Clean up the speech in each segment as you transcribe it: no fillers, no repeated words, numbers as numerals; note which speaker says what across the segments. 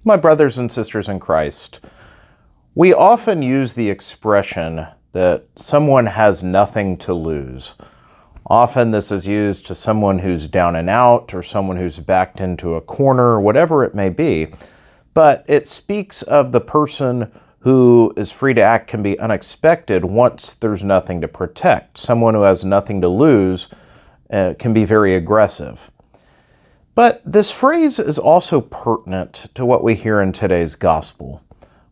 Speaker 1: My brothers and sisters in Christ, we often use the expression that someone has nothing to lose. Often this is used to someone who's down and out or someone who's backed into a corner, whatever it may be. But it speaks of the person who is free to act can be unexpected once there's nothing to protect. Someone who has nothing to lose can be very aggressive. But this phrase is also pertinent to what we hear in today's gospel.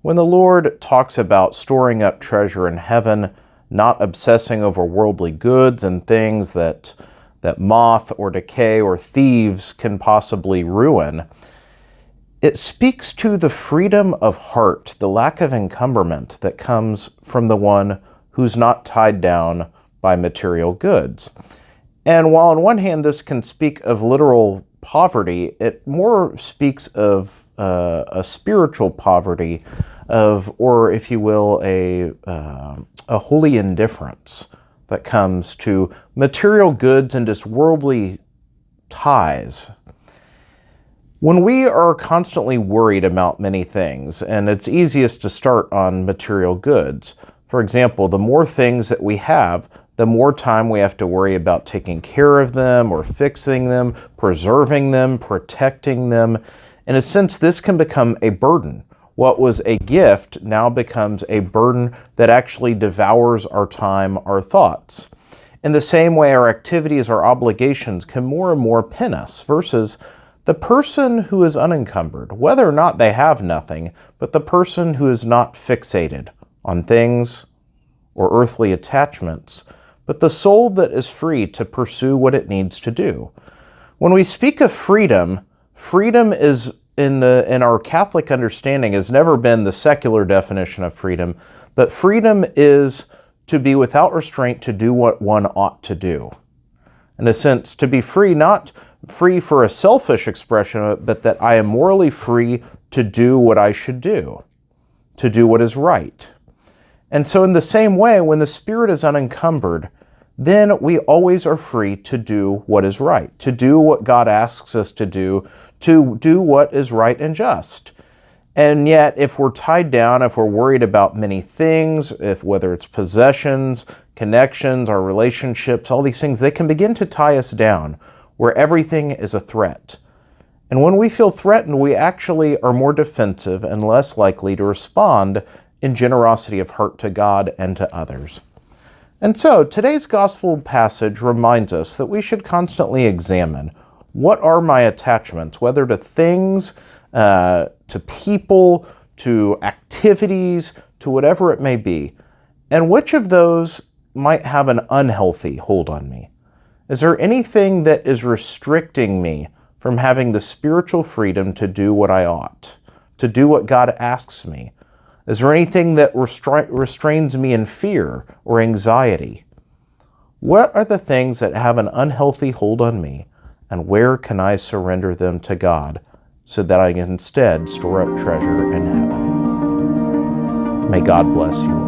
Speaker 1: When the Lord talks about storing up treasure in heaven, not obsessing over worldly goods and things that moth or decay or thieves can possibly ruin, it speaks to the freedom of heart, the lack of encumberment that comes from the one who's not tied down by material goods. And while on one hand this can speak of literal poverty, it more speaks of a spiritual poverty, or if you will, a holy indifference that comes to material goods and just worldly ties. When we are constantly worried about many things, and it's easiest to start on material goods. For example, the more things that we have, the more time we have to worry about taking care of them or fixing them, preserving them, protecting them. In a sense, this can become a burden. What was a gift now becomes a burden that actually devours our time, our thoughts. In the same way, our activities, our obligations can more and more pin us, versus the person who is unencumbered, whether or not they have nothing, but the person who is not fixated on things or earthly attachments, but the soul that is free to pursue what it needs to do. When we speak of freedom, freedom is, in our Catholic understanding, has never been the secular definition of freedom, but freedom is to be without restraint to do what one ought to do. In a sense, to be free, not free for a selfish expression of it, but that I am morally free to do what I should do, to do what is right. And so in the same way, when the Spirit is unencumbered, then we always are free to do what is right, to do what God asks us to do what is right and just. And yet, if we're tied down, if we're worried about many things, whether it's possessions, connections, our relationships, all these things, they can begin to tie us down, where everything is a threat. And when we feel threatened, we actually are more defensive and less likely to respond in generosity of heart to God and to others. And so today's gospel passage reminds us that we should constantly examine what are my attachments, whether to things, to people, to activities, to whatever it may be, and which of those might have an unhealthy hold on me. Is there anything that is restricting me from having the spiritual freedom to do what I ought, to do what God asks me? Is there anything that restrains me in fear or anxiety? What are the things that have an unhealthy hold on me, and where can I surrender them to God so that I can instead store up treasure in heaven? May God bless you all.